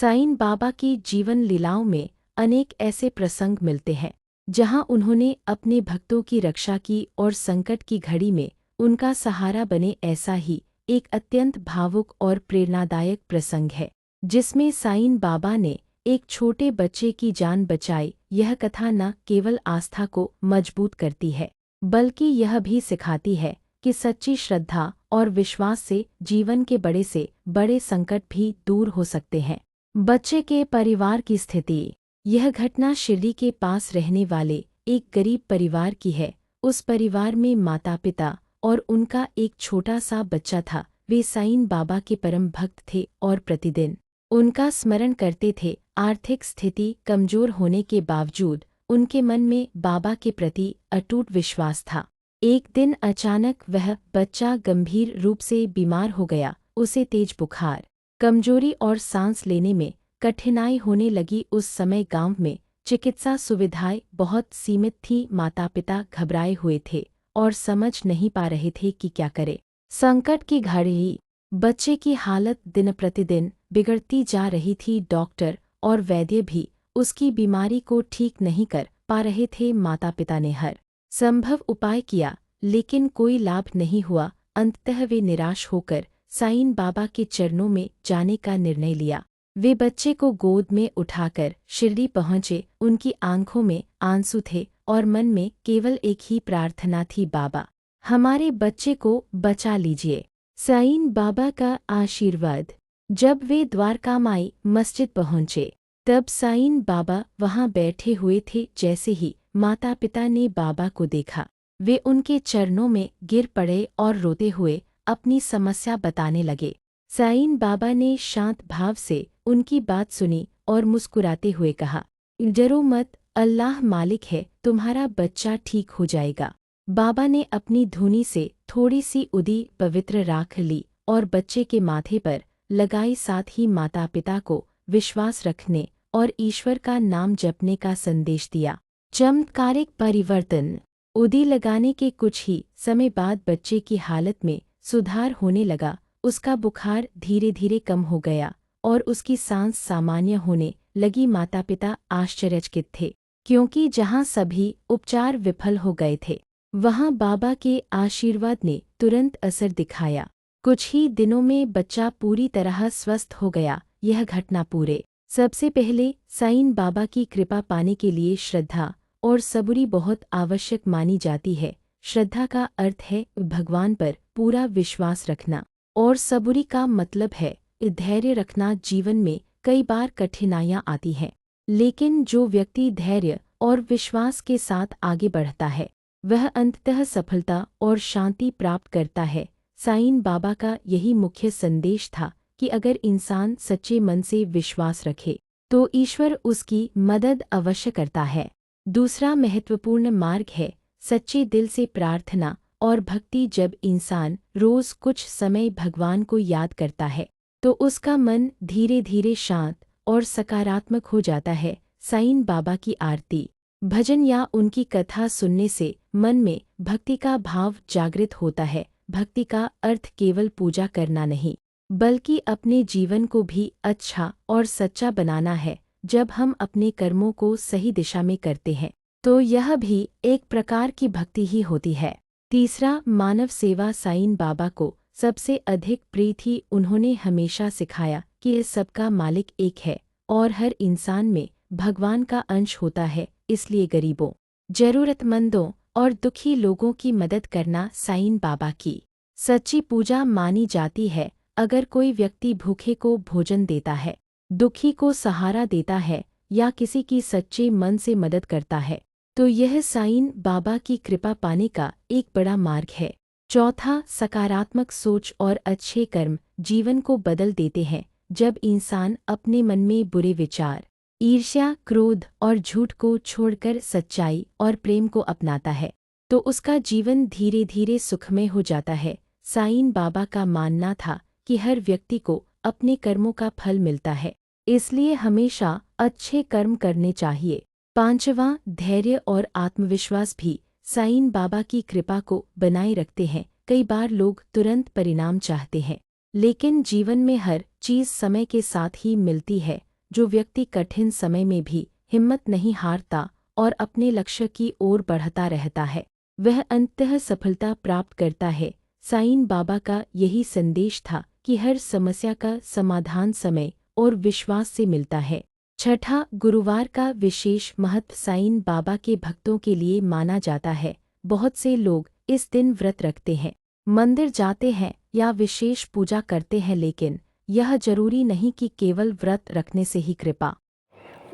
साईं बाबा की जीवन लीलाओं में अनेक ऐसे प्रसंग मिलते हैं जहां उन्होंने अपने भक्तों की रक्षा की और संकट की घड़ी में उनका सहारा बने। ऐसा ही एक अत्यंत भावुक और प्रेरणादायक प्रसंग है जिसमें साईं बाबा ने एक छोटे बच्चे की जान बचाई। यह कथा न केवल आस्था को मजबूत करती है बल्कि यह भी सिखाती है कि सच्ची श्रद्धा और विश्वास से जीवन के बड़े से बड़े संकट भी दूर हो सकते हैं। बच्चे के परिवार की स्थिति। यह घटना शिरडी के पास रहने वाले एक गरीब परिवार की है। उस परिवार में माता पिता और उनका एक छोटा सा बच्चा था। वे साईं बाबा के परम भक्त थे और प्रतिदिन उनका स्मरण करते थे। आर्थिक स्थिति कमजोर होने के बावजूद उनके मन में बाबा के प्रति अटूट विश्वास था। एक दिन अचानक वह बच्चा गंभीर रूप से बीमार हो गया। उसे तेज बुखार, कमजोरी और सांस लेने में कठिनाई होने लगी। उस समय गांव में चिकित्सा सुविधाएं बहुत सीमित थीं। माता पिता घबराए हुए थे और समझ नहीं पा रहे थे कि क्या करें। संकट की घड़ी। बच्चे की हालत दिन प्रतिदिन बिगड़ती जा रही थी। डॉक्टर और वैद्य भी उसकी बीमारी को ठीक नहीं कर पा रहे थे। माता पिता ने हर संभव उपाय किया लेकिन कोई लाभ नहीं हुआ। अंततः वे निराश होकर साईं बाबा के चरणों में जाने का निर्णय लिया। वे बच्चे को गोद में उठाकर शिरडी पहुँचे। उनकी आंखों में आंसू थे और मन में केवल एक ही प्रार्थना थी, बाबा हमारे बच्चे को बचा लीजिए। साईं बाबा का आशीर्वाद। जब वे द्वारकामाई मस्जिद पहुँचे तब साईं बाबा वहाँ बैठे हुए थे। जैसे ही माता पिता ने बाबा को देखा वे उनके चरणों में गिर पड़े और रोते हुए अपनी समस्या बताने लगे। साईं बाबा ने शांत भाव से उनकी बात सुनी और मुस्कुराते हुए कहा, डरो मत, अल्लाह मालिक है, तुम्हारा बच्चा ठीक हो जाएगा। बाबा ने अपनी धूनी से थोड़ी सी उदी पवित्र राख ली और बच्चे के माथे पर लगाई। साथ ही माता पिता को विश्वास रखने और ईश्वर का नाम जपने का संदेश दिया। चमत्कारिक परिवर्तन। उदी लगाने के कुछ ही समय बाद बच्चे की हालत में सुधार होने लगा। उसका बुखार धीरे धीरे कम हो गया और उसकी सांस सामान्य होने लगी। माता पिता आश्चर्यचकित थे क्योंकि जहां सभी उपचार विफल हो गए थे वहां बाबा के आशीर्वाद ने तुरंत असर दिखाया। कुछ ही दिनों में बच्चा पूरी तरह स्वस्थ हो गया। यह घटना पूरे सबसे पहले साईं बाबा की कृपा पाने के लिए श्रद्धा और सबूरी बहुत आवश्यक मानी जाती है। श्रद्धा का अर्थ है भगवान पर पूरा विश्वास रखना और सबूरी का मतलब है धैर्य रखना। जीवन में कई बार कठिनाइयां आती हैं लेकिन जो व्यक्ति धैर्य और विश्वास के साथ आगे बढ़ता है वह अंततः सफलता और शांति प्राप्त करता है। साईं बाबा का यही मुख्य संदेश था कि अगर इंसान सच्चे मन से विश्वास रखे तो ईश्वर उसकी मदद अवश्य करता है। दूसरा महत्वपूर्ण मार्ग है सच्चे दिल से प्रार्थना और भक्ति। जब इंसान रोज कुछ समय भगवान को याद करता है तो उसका मन धीरे धीरे शांत और सकारात्मक हो जाता है। साईं बाबा की आरती, भजन या उनकी कथा सुनने से मन में भक्ति का भाव जागृत होता है। भक्ति का अर्थ केवल पूजा करना नहीं बल्कि अपने जीवन को भी अच्छा और सच्चा बनाना है। जब हम अपने कर्मों को सही दिशा में करते हैं तो यह भी एक प्रकार की भक्ति ही होती है। तीसरा, मानव सेवा। साईं बाबा को सबसे अधिक प्रिय थी। उन्होंने हमेशा सिखाया कि इस सबका मालिक एक है और हर इंसान में भगवान का अंश होता है। इसलिए गरीबों, जरूरतमंदों और दुखी लोगों की मदद करना साईं बाबा की सच्ची पूजा मानी जाती है। अगर कोई व्यक्ति भूखे को भोजन देता है, दुखी को सहारा देता है या किसी की सच्चे मन से मदद करता है तो यह साईं बाबा की कृपा पाने का एक बड़ा मार्ग है। चौथा, सकारात्मक सोच और अच्छे कर्म जीवन को बदल देते हैं। जब इंसान अपने मन में बुरे विचार, ईर्ष्या, क्रोध और झूठ को छोड़कर सच्चाई और प्रेम को अपनाता है तो उसका जीवन धीरे धीरे सुखमय हो जाता है। साईं बाबा का मानना था कि हर व्यक्ति को अपने कर्मों का फल मिलता है, इसलिए हमेशा अच्छे कर्म करने चाहिए। पांचवां, धैर्य और आत्मविश्वास भी साईं बाबा की कृपा को बनाए रखते हैं। कई बार लोग तुरंत परिणाम चाहते हैं लेकिन जीवन में हर चीज समय के साथ ही मिलती है। जो व्यक्ति कठिन समय में भी हिम्मत नहीं हारता और अपने लक्ष्य की ओर बढ़ता रहता है, वह अंततः सफलता प्राप्त करता है। साईं बाबा का यही संदेश था कि हर समस्या का समाधान समय और विश्वास से मिलता है। छठा, गुरुवार का विशेष महत्व साईं बाबा के भक्तों के लिए माना जाता है। बहुत से लोग इस दिन व्रत रखते हैं, मंदिर जाते हैं या विशेष पूजा करते हैं, लेकिन यह जरूरी नहीं कि केवल व्रत रखने से ही कृपा।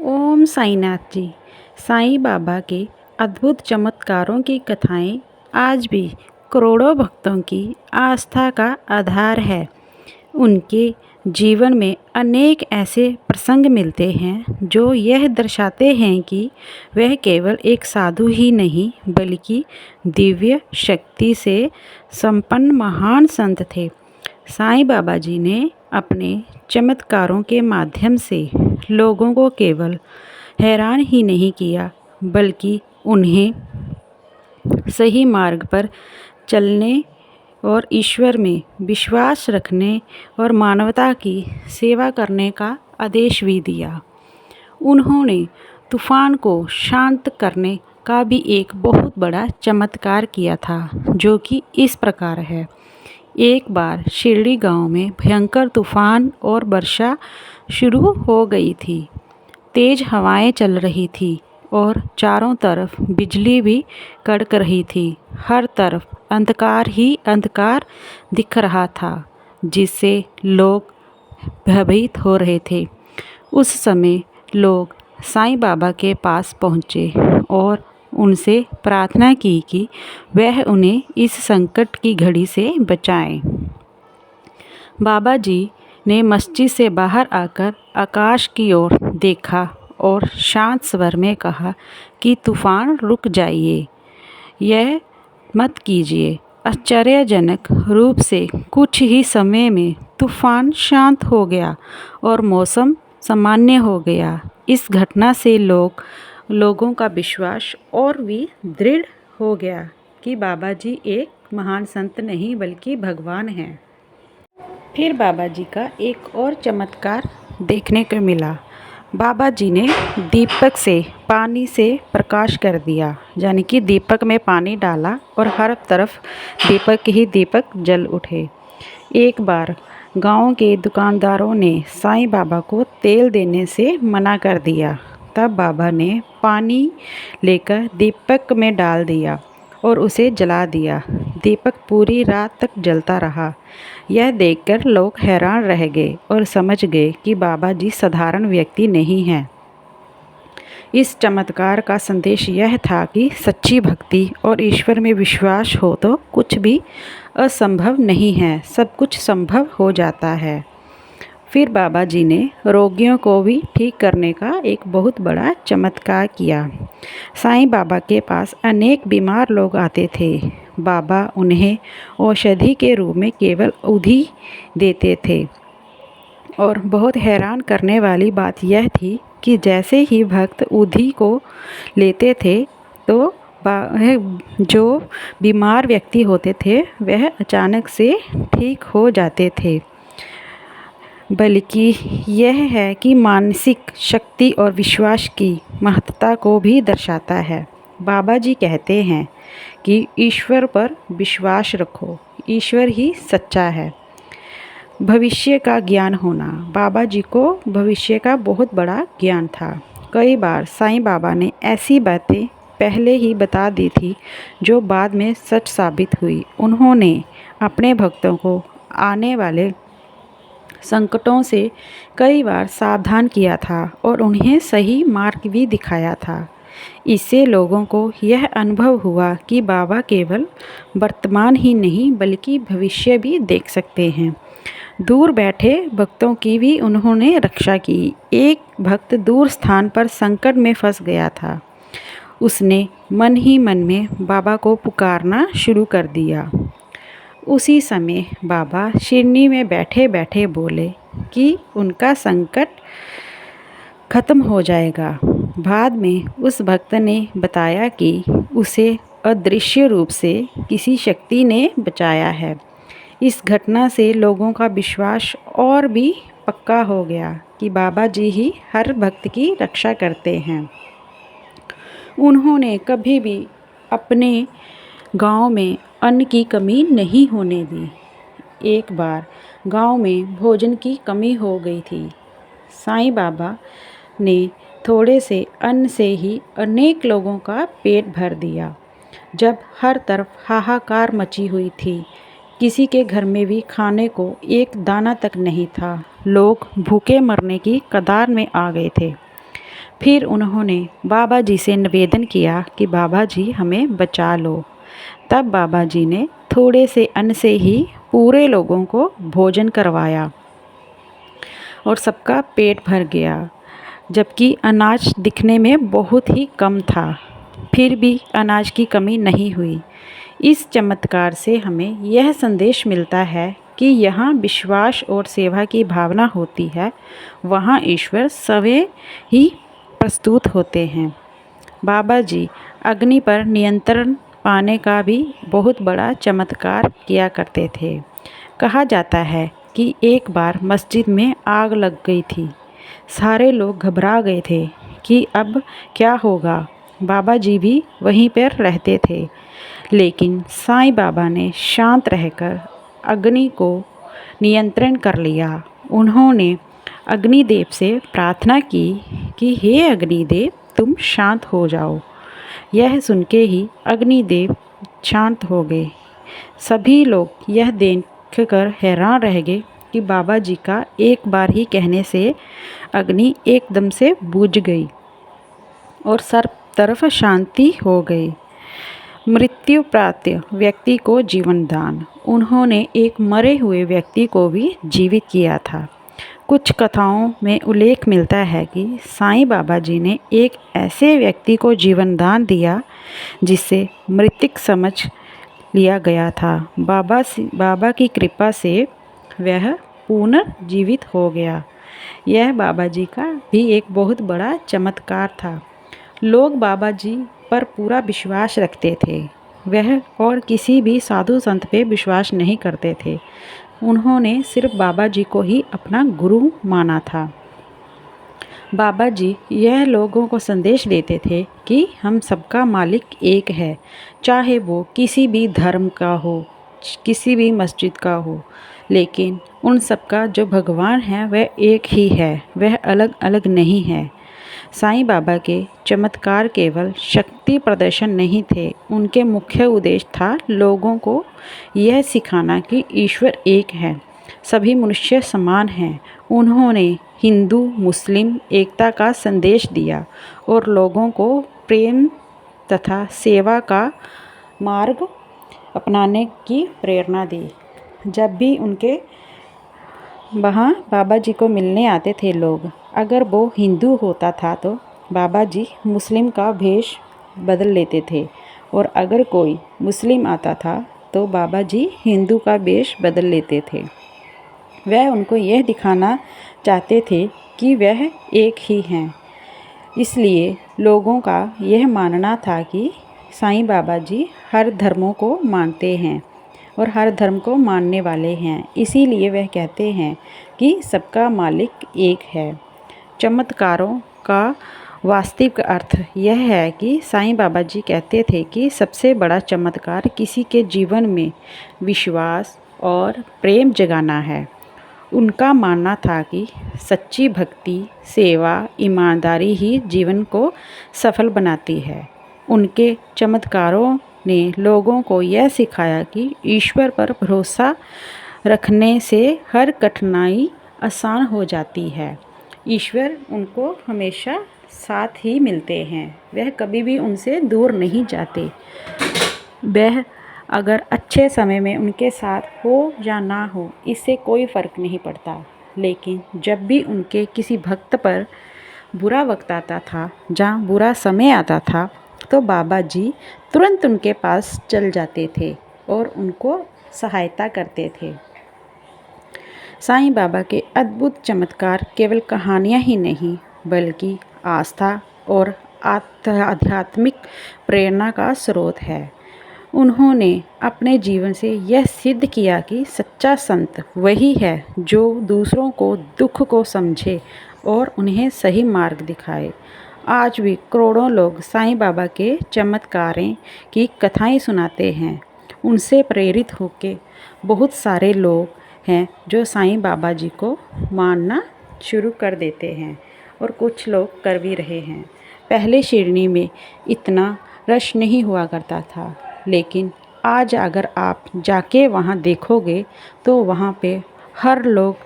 ओम साईनाथ जी। साईं बाबा के अद्भुत चमत्कारों की कथाएं आज भी करोड़ों भक्तों की आस्था का आधार है। उनके जीवन में अनेक ऐसे प्रसंग मिलते हैं जो यह दर्शाते हैं कि वह केवल एक साधु ही नहीं बल्कि दिव्य शक्ति से संपन्न महान संत थे। साईं बाबा जी ने अपने चमत्कारों के माध्यम से लोगों को केवल हैरान ही नहीं किया बल्कि उन्हें सही मार्ग पर चलने और ईश्वर में विश्वास रखने और मानवता की सेवा करने का आदेश भी दिया। उन्होंने तूफान को शांत करने का भी एक बहुत बड़ा चमत्कार किया था, जो कि इस प्रकार है। एक बार शिरडी गांव में भयंकर तूफान और वर्षा शुरू हो गई थी। तेज हवाएं चल रही थी और चारों तरफ बिजली भी कड़क रही थी। हर तरफ अंधकार ही अंधकार दिख रहा था, जिससे लोग भयभीत हो रहे थे। उस समय लोग साईं बाबा के पास पहुँचे और उनसे प्रार्थना की कि वह उन्हें इस संकट की घड़ी से बचाएं। बाबा जी ने मस्जिद से बाहर आकर आकाश की ओर देखा और शांत स्वर में कहा कि तूफान रुक जाइए, यह मत कीजिए। आश्चर्यजनक रूप से कुछ ही समय में तूफान शांत हो गया और मौसम सामान्य हो गया। इस घटना से लोगों का विश्वास और भी दृढ़ हो गया कि बाबा जी एक महान संत नहीं बल्कि भगवान हैं। फिर बाबा जी का एक और चमत्कार देखने को मिला। बाबा जी ने दीपक से पानी से प्रकाश कर दिया, यानी कि दीपक में पानी डाला और हर तरफ दीपक ही दीपक जल उठे। एक बार गांव के दुकानदारों ने साईं बाबा को तेल देने से मना कर दिया। तब बाबा ने पानी लेकर दीपक में डाल दिया और उसे जला दिया। दीपक पूरी रात तक जलता रहा। यह देखकर लोग हैरान रह गए और समझ गए कि बाबा जी साधारण व्यक्ति नहीं हैं। इस चमत्कार का संदेश यह था कि सच्ची भक्ति और ईश्वर में विश्वास हो तो कुछ भी असंभव नहीं है, सब कुछ संभव हो जाता है। फिर बाबा जी ने रोगियों को भी ठीक करने का एक बहुत बड़ा चमत्कार किया। साईं बाबा के पास अनेक बीमार लोग आते थे। बाबा उन्हें औषधि के रूप में केवल उधी देते थे और बहुत हैरान करने वाली बात यह थी कि जैसे ही भक्त उधी को लेते थे तो जो बीमार व्यक्ति होते थे वह अचानक से ठीक हो जाते थे। बल्कि यह है कि मानसिक शक्ति और विश्वास की महत्ता को भी दर्शाता है। बाबा जी कहते हैं कि ईश्वर पर विश्वास रखो, ईश्वर ही सच्चा है। भविष्य का ज्ञान होना, बाबा जी को भविष्य का बहुत बड़ा ज्ञान था। कई बार साईं बाबा ने ऐसी बातें पहले ही बता दी थी जो बाद में सच साबित हुई। उन्होंने अपने भक्तों को आने वाले संकटों से कई बार सावधान किया था और उन्हें सही मार्ग भी दिखाया था। इससे लोगों को यह अनुभव हुआ कि बाबा केवल वर्तमान ही नहीं बल्कि भविष्य भी देख सकते हैं। दूर बैठे भक्तों की भी उन्होंने रक्षा की। एक भक्त दूर स्थान पर संकट में फंस गया था। उसने मन ही मन में बाबा को पुकारना शुरू कर दिया। उसी समय बाबा शिरनी में बैठे बैठे बोले कि उनका संकट खत्म हो जाएगा। बाद में उस भक्त ने बताया कि उसे अदृश्य रूप से किसी शक्ति ने बचाया है। इस घटना से लोगों का विश्वास और भी पक्का हो गया कि बाबा जी ही हर भक्त की रक्षा करते हैं। उन्होंने कभी भी अपने गांव में अन्न की कमी नहीं होने दी। एक बार गांव में भोजन की कमी हो गई थी। साईं बाबा ने थोड़े से अन्न से ही अनेक लोगों का पेट भर दिया। जब हर तरफ हाहाकार मची हुई थी, किसी के घर में भी खाने को एक दाना तक नहीं था। लोग भूखे मरने की कगार में आ गए थे। फिर उन्होंने बाबा जी से निवेदन किया कि बाबा जी हमें बचा लो। तब बाबा जी ने थोड़े से अन्न से ही पूरे लोगों को भोजन करवाया और सबका पेट भर गया, जबकि अनाज दिखने में बहुत ही कम था। फिर भी अनाज की कमी नहीं हुई। इस चमत्कार से हमें यह संदेश मिलता है कि यहाँ विश्वास और सेवा की भावना होती है, वहाँ ईश्वर स्वयं ही प्रस्तुत होते हैं। बाबा जी अग्नि पर नियंत्रण पाने का भी बहुत बड़ा चमत्कार किया करते थे। कहा जाता है कि एक बार मस्जिद में आग लग गई थी। सारे लोग घबरा गए थे कि अब क्या होगा। बाबा जी भी वहीं पर रहते थे, लेकिन साईं बाबा ने शांत रहकर अग्नि को नियंत्रण कर लिया। उन्होंने अग्निदेव से प्रार्थना की कि हे अग्निदेव, तुम शांत हो जाओ। यह सुन के ही अग्निदेव शांत हो गए। सभी लोग यह देखकर हैरान रह गए कि बाबा जी का एक बार ही कहने से अग्नि एकदम से बुझ गई और सब तरफ शांति हो गई। मृत्यु प्राप्त व्यक्ति को जीवन दान। उन्होंने एक मरे हुए व्यक्ति को भी जीवित किया था। कुछ कथाओं में उल्लेख मिलता है कि साईं बाबा जी ने एक ऐसे व्यक्ति को जीवन दान दिया जिसे मृतक समझ लिया गया था। बाबा की कृपा से वह पुनर्जीवित हो गया। यह बाबा जी का भी एक बहुत बड़ा चमत्कार था। लोग बाबा जी पर पूरा विश्वास रखते थे। वह और किसी भी साधु संत पे विश्वास नहीं करते थे। उन्होंने सिर्फ बाबा जी को ही अपना गुरु माना था। बाबा जी यह लोगों को संदेश देते थे कि हम सबका मालिक एक है, चाहे वो किसी भी धर्म का हो, किसी भी मस्जिद का हो, लेकिन उन सबका जो भगवान है वह एक ही है, वह अलग अलग नहीं है। साईं बाबा के चमत्कार केवल शक्ति प्रदर्शन नहीं थे, उनके मुख्य उद्देश्य था लोगों को यह सिखाना कि ईश्वर एक है, सभी मनुष्य समान हैं। उन्होंने हिंदू मुस्लिम एकता का संदेश दिया और लोगों को प्रेम तथा सेवा का मार्ग अपनाने की प्रेरणा दी। जब भी उनके वहाँ बाबा जी को मिलने आते थे लोग, अगर वो हिंदू होता था तो बाबा जी मुस्लिम का भेष बदल लेते थे, और अगर कोई मुस्लिम आता था तो बाबा जी हिंदू का वेश बदल लेते थे। वह उनको यह दिखाना चाहते थे कि वह एक ही हैं। इसलिए लोगों का यह मानना था कि साईं बाबा जी हर धर्मों को मानते हैं और हर धर्म को मानने वाले हैं। इसीलिए वह कहते हैं कि सबका मालिक एक है। चमत्कारों का वास्तविक अर्थ यह है कि साईं बाबा जी कहते थे कि सबसे बड़ा चमत्कार किसी के जीवन में विश्वास और प्रेम जगाना है। उनका मानना था कि सच्ची भक्ति, सेवा, ईमानदारी ही जीवन को सफल बनाती है। उनके चमत्कारों ने लोगों को यह सिखाया कि ईश्वर पर भरोसा रखने से हर कठिनाई आसान हो जाती है। ईश्वर उनको हमेशा साथ ही मिलते हैं, वह कभी भी उनसे दूर नहीं जाते। वह अगर अच्छे समय में उनके साथ हो या ना हो, इससे कोई फ़र्क नहीं पड़ता, लेकिन जब भी उनके किसी भक्त पर बुरा वक्त आता था, जहाँ बुरा समय आता था, तो बाबा जी तुरंत उनके पास चल जाते थे और उनको सहायता करते थे। साईं बाबा के अद्भुत चमत्कार केवल कहानियाँ ही नहीं, बल्कि आस्था और आध्यात्मिक प्रेरणा का स्रोत है। उन्होंने अपने जीवन से यह सिद्ध किया कि सच्चा संत वही है जो दूसरों को दुख को समझे और उन्हें सही मार्ग दिखाए। आज भी करोड़ों लोग साईं बाबा के चमत्कारों की कथाएं सुनाते हैं। उनसे प्रेरित होकर बहुत सारे लोग हैं जो साईं बाबा जी को मानना शुरू कर देते हैं और कुछ लोग कर भी रहे हैं। पहले शिरडी में इतना रश नहीं हुआ करता था, लेकिन आज अगर आप जाके वहाँ देखोगे तो वहाँ पे हर लोग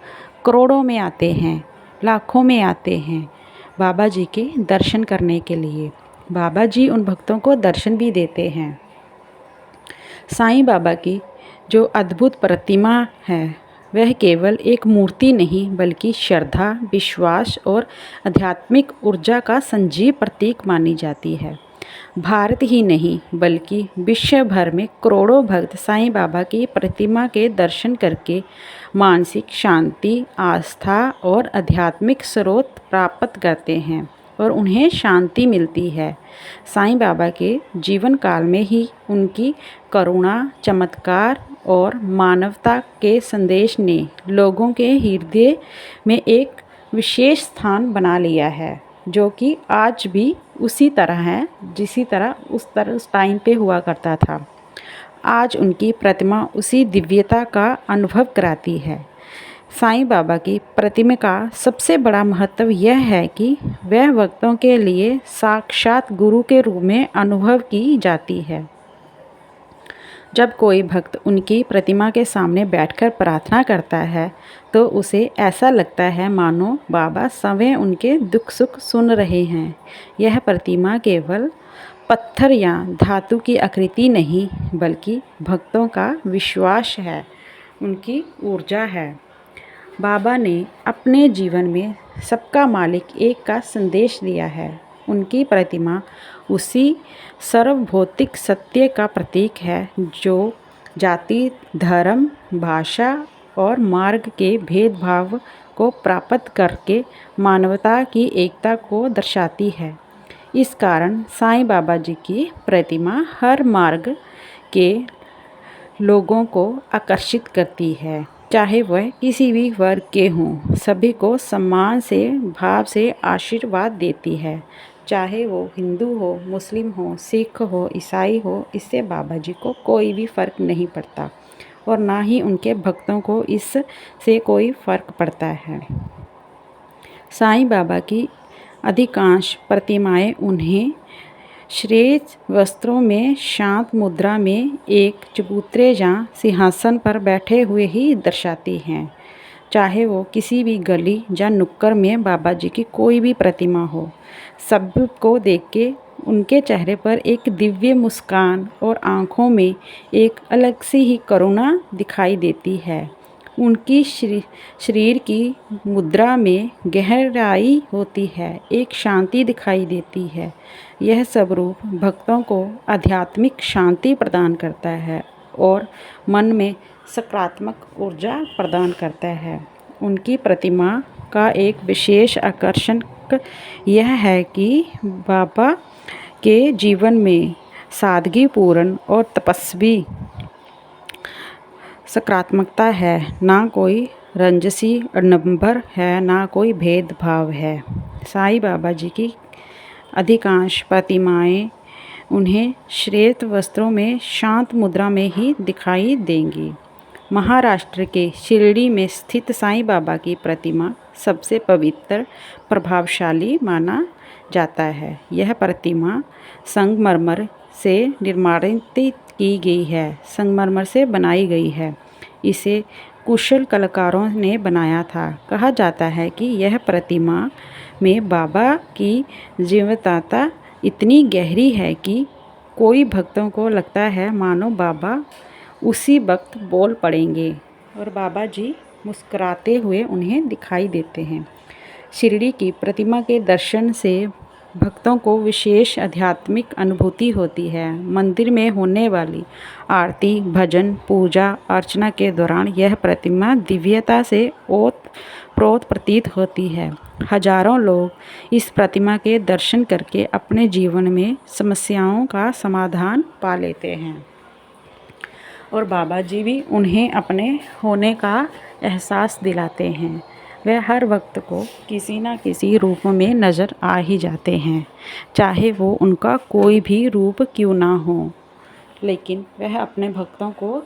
करोड़ों में आते हैं, लाखों में आते हैं बाबा जी के दर्शन करने के लिए। बाबा जी उन भक्तों को दर्शन भी देते हैं। साईं बाबा की जो अद्भुत प्रतिमा है वह केवल एक मूर्ति नहीं बल्कि श्रद्धा, विश्वास और आध्यात्मिक ऊर्जा का सजीव प्रतीक मानी जाती है। भारत ही नहीं बल्कि विश्व भर में करोड़ों भक्त साईं बाबा की प्रतिमा के दर्शन करके मानसिक शांति, आस्था और आध्यात्मिक स्रोत प्राप्त करते हैं और उन्हें शांति मिलती है। साईं बाबा के जीवन काल में ही उनकी करुणा, चमत्कार और मानवता के संदेश ने लोगों के हृदय में एक विशेष स्थान बना लिया है, जो कि आज भी उसी तरह है जिसी तरह उस टाइम पे हुआ करता था। आज उनकी प्रतिमा उसी दिव्यता का अनुभव कराती है। साईं बाबा की प्रतिमा का सबसे बड़ा महत्व यह है कि वह भक्तों के लिए साक्षात गुरु के रूप में अनुभव की जाती है। जब कोई भक्त उनकी प्रतिमा के सामने बैठकर प्रार्थना करता है तो उसे ऐसा लगता है मानो बाबा स्वयं उनके दुख सुख सुन रहे हैं। यह प्रतिमा केवल पत्थर या धातु की आकृति नहीं बल्कि भक्तों का विश्वास है, उनकी ऊर्जा है। बाबा ने अपने जीवन में सबका मालिक एक का संदेश दिया है। उनकी प्रतिमा उसी सर्वभौतिक सत्य का प्रतीक है जो जाति, धर्म, भाषा और मार्ग के भेदभाव को प्राप्त करके मानवता की एकता को दर्शाती है। इस कारण साईं बाबा जी की प्रतिमा हर मार्ग के लोगों को आकर्षित करती है, चाहे वह किसी भी वर्ग के हों। सभी को सम्मान से, भाव से आशीर्वाद देती है, चाहे वो हिंदू हो, मुस्लिम हो, सिख हो, ईसाई हो। इससे बाबा जी को कोई भी फ़र्क नहीं पड़ता और ना ही उनके भक्तों को इससे कोई फ़र्क पड़ता है। साईं बाबा की अधिकांश प्रतिमाएं उन्हें श्वेत वस्त्रों में शांत मुद्रा में एक चबूतरे या सिंहासन पर बैठे हुए ही दर्शाती हैं। चाहे वो किसी भी गली या नुक्कड़ में बाबा जी की कोई भी प्रतिमा हो, सबको देख के उनके चेहरे पर एक दिव्य मुस्कान और आँखों में एक अलग सी ही करुणा दिखाई देती है। उनकी शरीर की मुद्रा में गहराई होती है, एक शांति दिखाई देती है। यह सब रूप भक्तों को आध्यात्मिक शांति प्रदान करता है और मन में सकारात्मक ऊर्जा प्रदान करता है। उनकी प्रतिमा का एक विशेष आकर्षण यह है कि बाबा के जीवन में सादगीपूर्ण और तपस्वी सकारात्मकता है, ना कोई रंजसी आडंबर है, ना कोई भेदभाव है। साईं बाबा जी की अधिकांश प्रतिमाएं उन्हें श्वेत वस्त्रों में शांत मुद्रा में ही दिखाई देंगी। महाराष्ट्र के शिरडी में स्थित साईं बाबा की प्रतिमा सबसे पवित्र, प्रभावशाली माना जाता है। यह प्रतिमा संगमरमर से निर्माणित की गई है, संगमरमर से बनाई गई है। इसे कुशल कलाकारों ने बनाया था। कहा जाता है कि यह प्रतिमा में बाबा की जीवंतता इतनी गहरी है कि कोई भक्तों को लगता है मानो बाबा उसी वक्त बोल पड़ेंगे और बाबा जी मुस्कुराते हुए उन्हें दिखाई देते हैं। शिरडी की प्रतिमा के दर्शन से भक्तों को विशेष आध्यात्मिक अनुभूति होती है। मंदिर में होने वाली आरती, भजन, पूजा अर्चना के दौरान यह प्रतिमा दिव्यता से ओतप्रोत प्रतीत होती है। हजारों लोग इस प्रतिमा के दर्शन करके अपने जीवन में समस्याओं का समाधान पा लेते हैं। और बाबा जी भी उन्हें अपने होने का एहसास दिलाते हैं। वह हर वक्त को किसी न किसी रूप में नज़र आ ही जाते हैं, चाहे वो उनका कोई भी रूप क्यों ना हो, लेकिन वह अपने भक्तों को